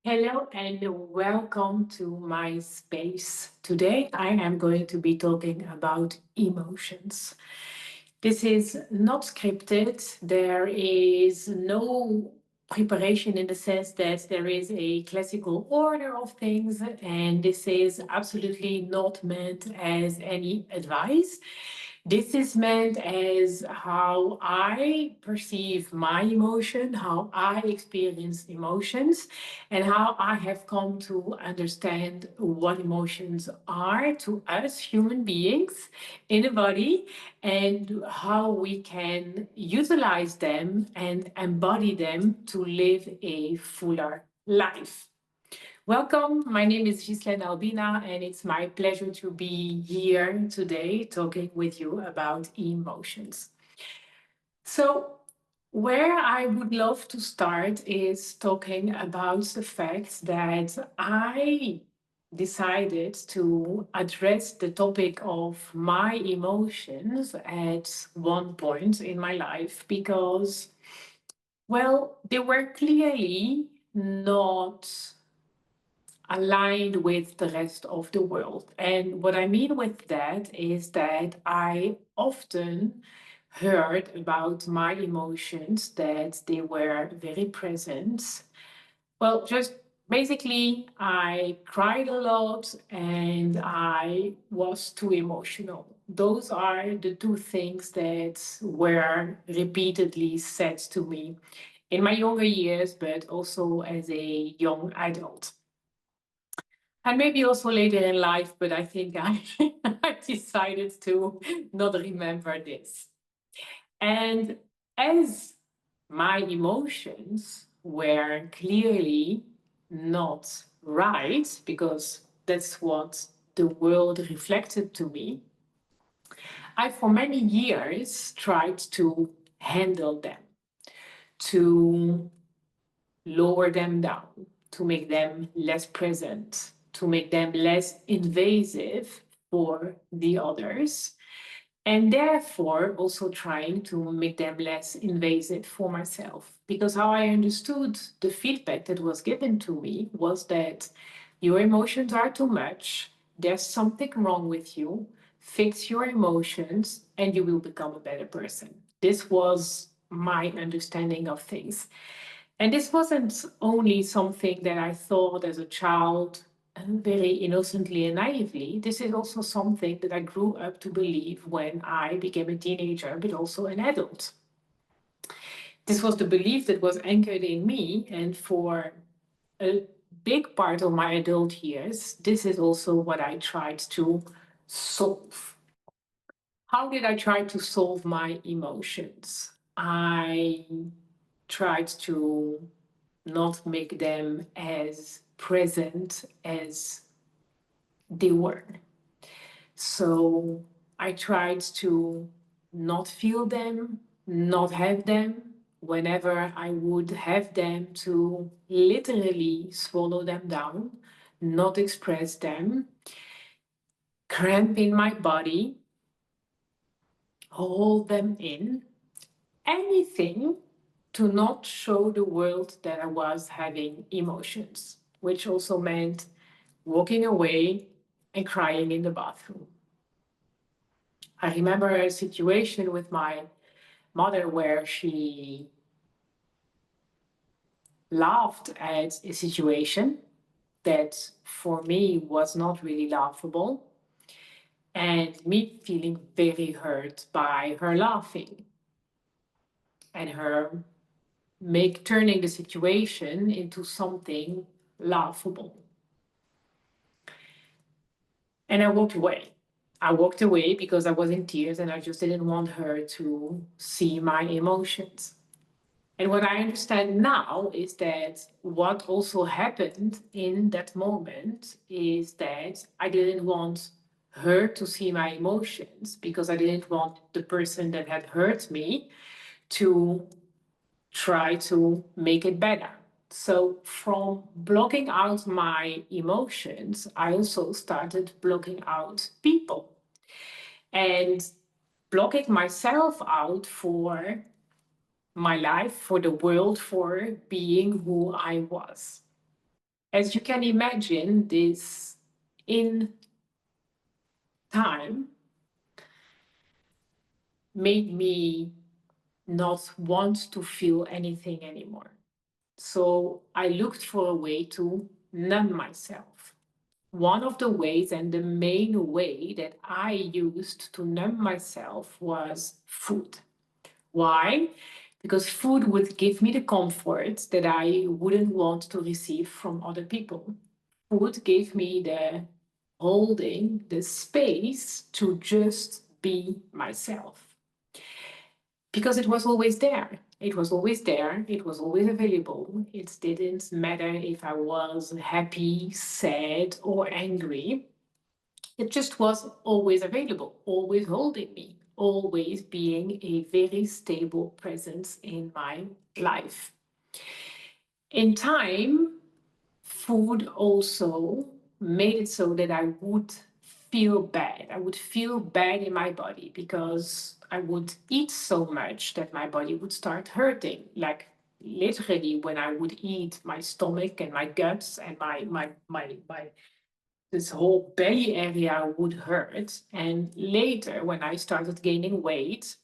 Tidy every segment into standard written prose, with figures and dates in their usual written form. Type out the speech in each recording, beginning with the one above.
Hello and welcome to my space. Today I am going to be talking about emotions. This is not scripted. There is no preparation in the sense that there is a classical order of things, and this is absolutely not meant as any advice. This is meant as how I perceive my emotion, how I experience emotions, and how I have come to understand what emotions are to us human beings in a body, and how we can utilize them and embody them to live a fuller life. Welcome. My name is Ghislaine Albina, and it's my pleasure to be here today talking with you about emotions. So, where I would love to start is talking about the fact that I decided to address the topic of my emotions at one point in my life because, well, they were clearly not aligned with the rest of the world. And what I mean with that is that I often heard about my emotions, that they were very present. Well, just basically, I cried a lot and I was too emotional. Those are the two things that were repeatedly said to me in my younger years, but also as a young adult. And maybe also later in life, but I think I decided to not remember this. And as my emotions were clearly not right, because that's what the world reflected to me, I for many years tried to handle them, to lower them down, to make them less present, to make them less invasive for the others, and therefore also trying to make them less invasive for myself. Because how I understood the feedback that was given to me was that your emotions are too much, there's something wrong with you, fix your emotions, and you will become a better person. This was my understanding of things. And this wasn't only something that I thought as a child very innocently and naively. This is also something that I grew up to believe when I became a teenager, but also an adult. This was the belief that was anchored in me. And for a big part of my adult years, this is also what I tried to solve. How did I try to solve my emotions? I tried to not make them as present as they were. So I tried to not feel them, not have them. Whenever I would have them, to literally swallow them down, not express them, cramp in my body, hold them in, anything to not show the world that I was having emotions, which also meant walking away and crying in the bathroom. I remember a situation with my mother where she laughed at a situation that for me was not really laughable, and me feeling very hurt by her laughing and her make turning the situation into something laughable. And I walked away. I walked away because I was in tears and I just didn't want her to see my emotions. And what I understand now is that what also happened in that moment is that I didn't want her to see my emotions because I didn't want the person that had hurt me to try to make it better. So, from blocking out my emotions, I also started blocking out people and blocking myself out for my life, for the world, for being who I was. As you can imagine, this in time made me not want to feel anything anymore. So I looked for a way to numb myself. One of the ways, and the main way that I used to numb myself, was food. Why? Because food would give me the comfort that I wouldn't want to receive from other people. Food gave me the holding, the space to just be myself. Because it was always there. It was always there. It was always available. It didn't matter if I was happy, sad, or angry. It just was always available, always holding me, always being a very stable presence in my life. In time, food also made it so that I would feel bad. I would feel bad in my body because I would eat so much that my body would start hurting. Like literally, when I would eat, my stomach and my guts and my this whole belly area would hurt. And later, when I started gaining weight,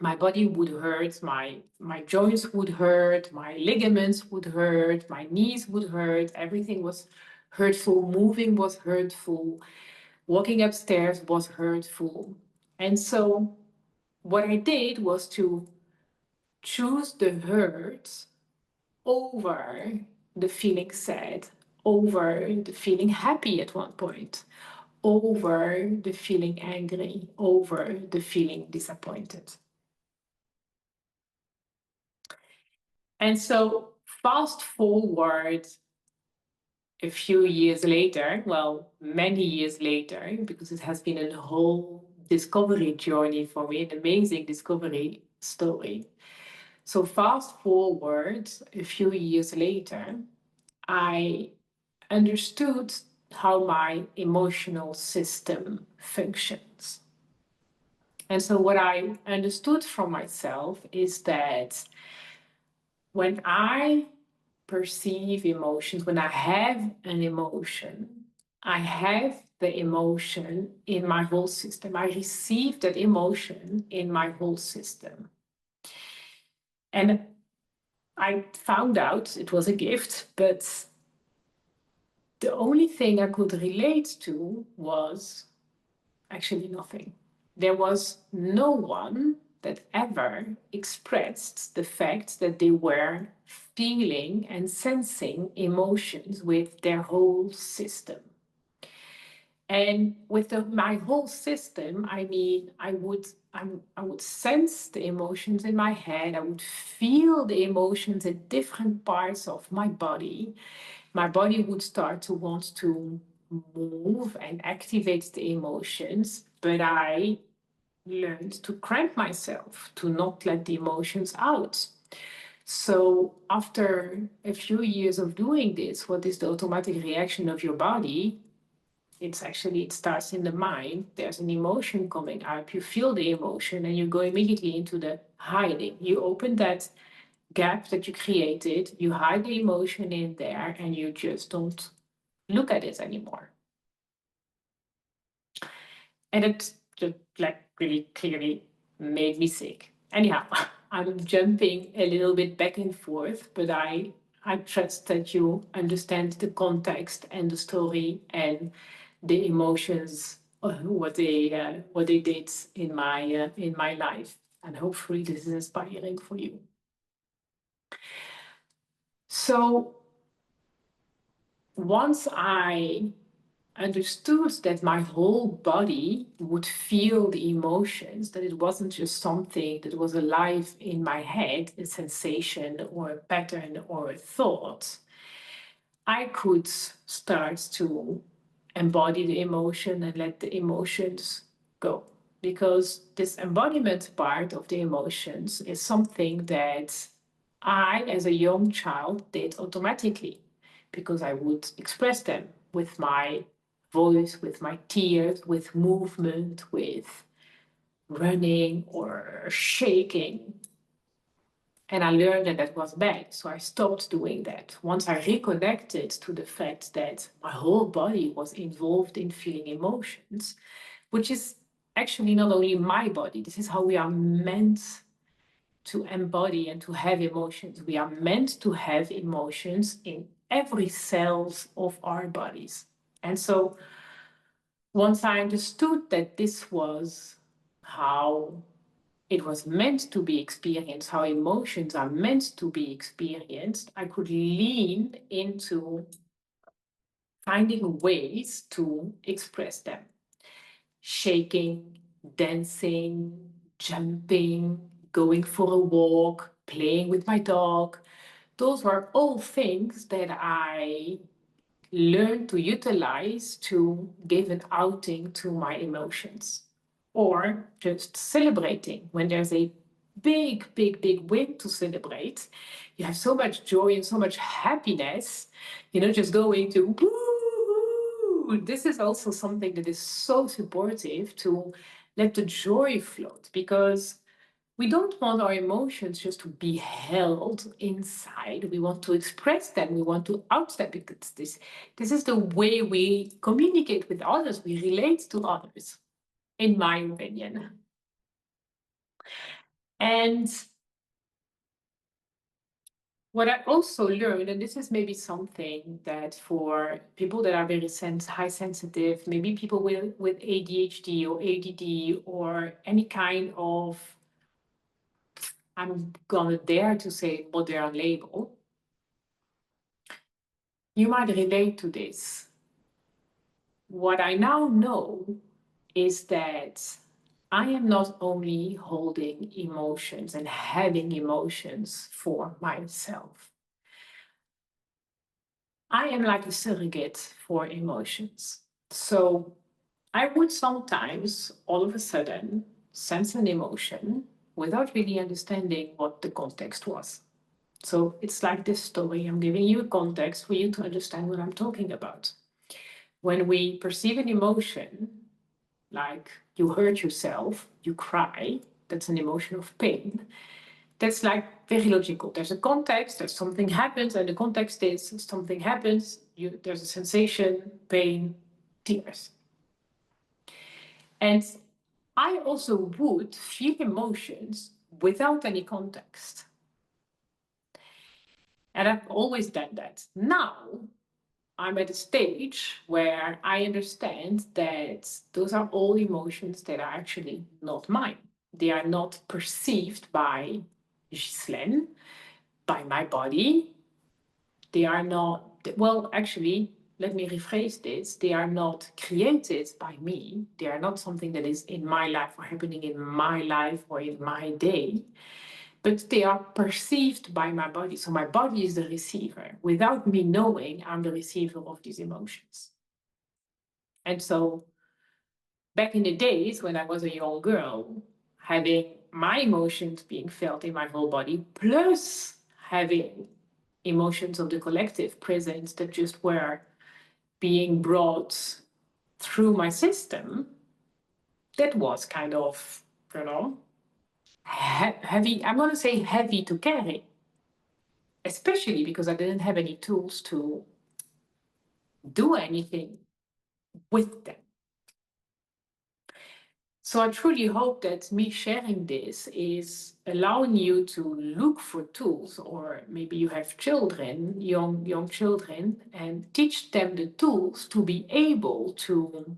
my body would hurt, my joints would hurt, my ligaments would hurt, my knees would hurt, everything was hurtful, moving was hurtful, walking upstairs was hurtful. And so what I did was to choose the hurt over the feeling sad, over the feeling happy at one point, over the feeling angry, over the feeling disappointed. And so fast forward a few years later, well, many years later, because it has been a whole discovery journey for me, an amazing discovery story. So fast forward a few years later, I understood how my emotional system functions. And so what I understood from myself is that when I perceive emotions, when I have an emotion, I have the emotion in my whole system. I receive that emotion in my whole system. And I found out it was a gift, but the only thing I could relate to was actually nothing. There was no one that ever expressed the fact that they were feeling and sensing emotions with their whole system. And with my whole system, I mean, I would sense the emotions in my head. I would feel the emotions in different parts of my body. My body would start to want to move and activate the emotions, but I learned to cramp myself, to not let the emotions out. So after a few years of doing this, what is the automatic reaction of your body? It starts in the mind. There's an emotion coming up. You feel the emotion and you go immediately into the hiding. You open that gap that you created, you hide the emotion in there, and you just don't look at it anymore. And it just like really clearly made me sick. Anyhow, I'm jumping a little bit back and forth, but I trust that you understand the context and the story and the emotions, what they did in my life, and hopefully this is inspiring for you. So once I understood that my whole body would feel the emotions, that it wasn't just something that was alive in my head, a sensation or a pattern or a thought, I could start to embody the emotion and let the emotions go. Because this embodiment part of the emotions is something that I, as a young child, did automatically because I would express them with my voice, with my tears, with movement, with running or shaking. And I learned that that was bad. So I stopped doing that. Once I reconnected to the fact that my whole body was involved in feeling emotions, which is actually not only my body, this is how we are meant to embody and to have emotions. We are meant to have emotions in every cells of our bodies. And so once I understood that this was how it was meant to be experienced, how emotions are meant to be experienced, I could lean into finding ways to express them. Shaking, dancing, jumping, going for a walk, playing with my dog. Those were all things that I learned to utilize to give an outing to my emotions. Or just celebrating when there's a big, big, big win to celebrate. You have so much joy and so much happiness, just going to woo. This is also something that is so supportive to let the joy float, because we don't want our emotions just to be held inside. We want to express them. We want to outstep, because this is the way we communicate with others. We relate to others, in my opinion. And what I also learned, and this is maybe something that for people that are very high sensitive, maybe people with ADHD or ADD or any kind of, I'm gonna dare to say, modern label, you might relate to this. What I now know is that I am not only holding emotions and having emotions for myself. I am like a surrogate for emotions. So I would sometimes all of a sudden sense an emotion without really understanding what the context was. So it's like this story. I'm giving you a context for you to understand what I'm talking about. When we perceive an emotion, like you hurt yourself, you cry, that's an emotion of pain. That's like very logical. There's a context, there's something happens, and the context is something happens, there's a sensation, pain, tears. And I also would feel emotions without any context. And I've always done that. Now, I'm at a stage where I understand that those are all emotions that are actually not mine. They are not perceived by Ghislaine, by my body. They are not, well, actually, let me rephrase this. They are not created by me. They are not something that is in my life or happening in my life or in my day, but they are perceived by my body. So my body is the receiver. Without me knowing, I'm the receiver of these emotions. And so back in the days when I was a young girl, having my emotions being felt in my whole body, plus having emotions of the collective presence that just were being brought through my system, that was kind of, heavy. I'm going to say heavy to carry, especially because I didn't have any tools to do anything with them. So I truly hope that me sharing this is allowing you to look for tools, or maybe you have children, young children, and teach them the tools to be able to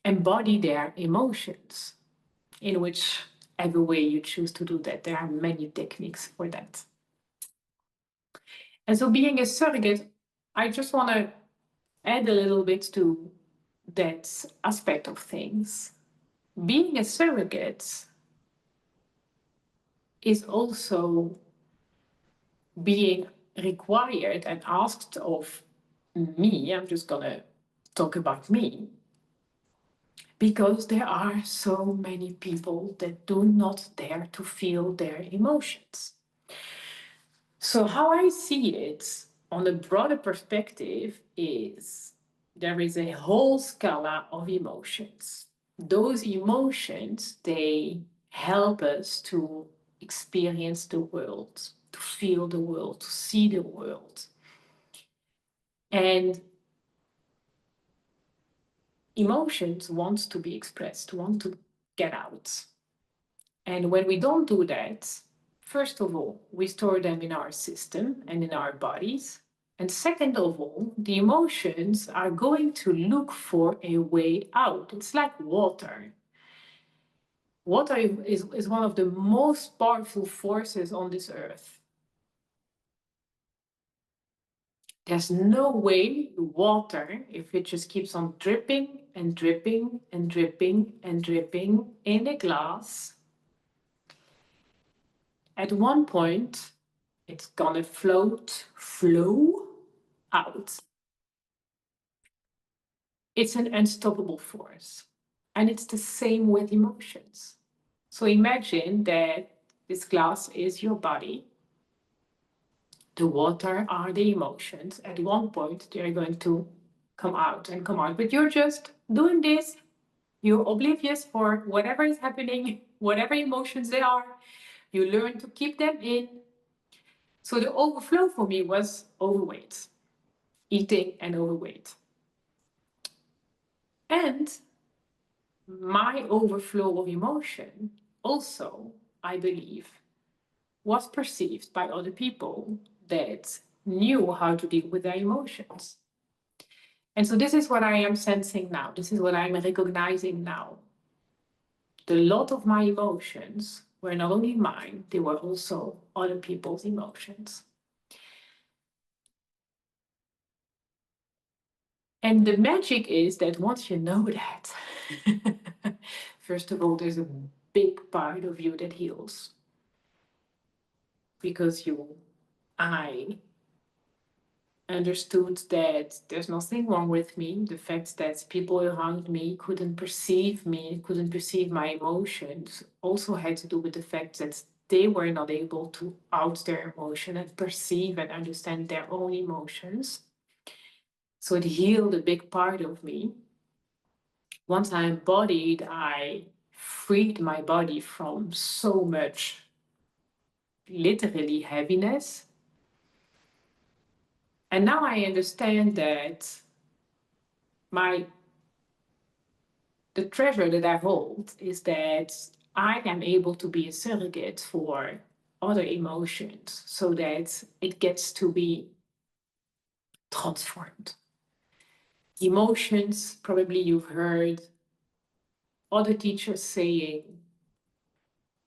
embody their emotions in whichever way you choose to do that. There are many techniques for that. And so being a surrogate, I just want to add a little bit to that aspect of things. Being a surrogate is also being required and asked of me. I'm just going to talk about me, because there are so many people that do not dare to feel their emotions. So how I see it on a broader perspective is there is a whole scala of emotions. Those emotions, they help us to experience the world, to feel the world, to see the world. And emotions want to be expressed, want to get out. And when we don't do that, first of all, we store them in our system and in our bodies. And second of all, the emotions are going to look for a way out. It's like water. Water is one of the most powerful forces on this earth. There's no way water, if it just keeps on dripping and dripping and dripping and dripping in a glass, at one point, it's gonna flow out. It's an unstoppable force. And it's the same with emotions. So imagine that this glass is your body. The water are the emotions. At one point, they're going to come out and come out. But you're just doing this. You're oblivious for whatever is happening, whatever emotions they are. You learn to keep them in. So the overflow for me was overweight, eating and overweight. And my overflow of emotion also, I believe, was perceived by other people that knew how to deal with their emotions. And so this is what I am sensing now. This is what I'm recognizing now. The lot of my emotions were not only mine, they were also other people's emotions. And the magic is that once you know that, first of all, there's a big part of you that heals. Because I understood that there's nothing wrong with me. The fact that people around me couldn't perceive me, couldn't perceive my emotions, also had to do with the fact that they were not able to out their emotion and perceive and understand their own emotions. So it healed a big part of me. Once I embodied, I freed my body from so much, literally, heaviness. And now I understand that the treasure that I hold is that I am able to be a surrogate for other emotions so that it gets to be transformed. Emotions, probably you've heard other teachers saying,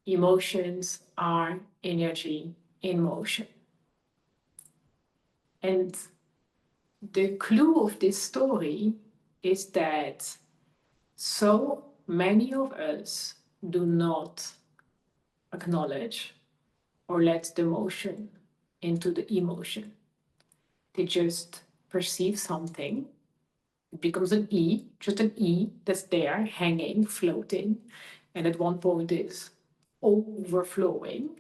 emotions are energy in motion. And the clue of this story is that so many of us do not acknowledge or let the emotion into the emotion. They just perceive something. It becomes an E, just an E that's there, hanging, floating, and at one point is overflowing.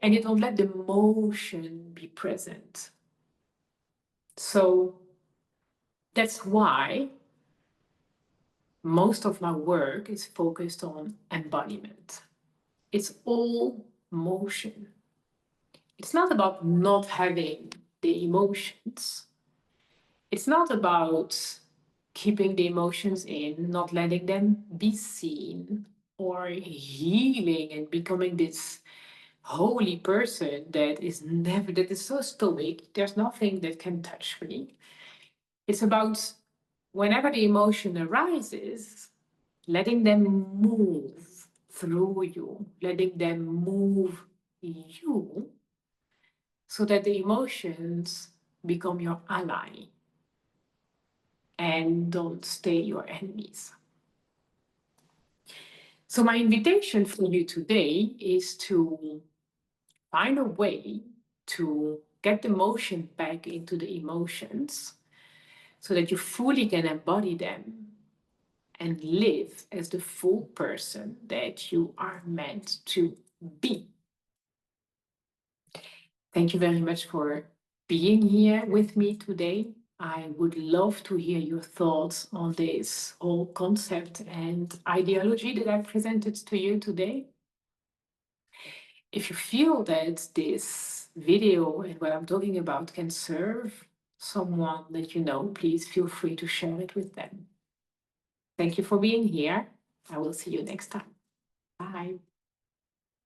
And you don't let the motion be present. So that's why most of my work is focused on embodiment. It's all motion. It's not about not having the emotions. It's not about keeping the emotions in, not letting them be seen, or healing and becoming this holy person that is so stoic, there's nothing that can touch me. It's about whenever the emotion arises, letting them move through you, letting them move you, so that the emotions become your ally and don't stay your enemies. So my invitation for you today is to find a way to get the motion back into the emotions so that you fully can embody them and live as the full person that you are meant to be. Thank you very much for being here with me today. I would love to hear your thoughts on this whole concept and ideology that I presented to you today. if you feel that this video and what I'm talking about can serve someone that you know, please feel free to share it with them. Thank you for being here. I will see you next time. Bye.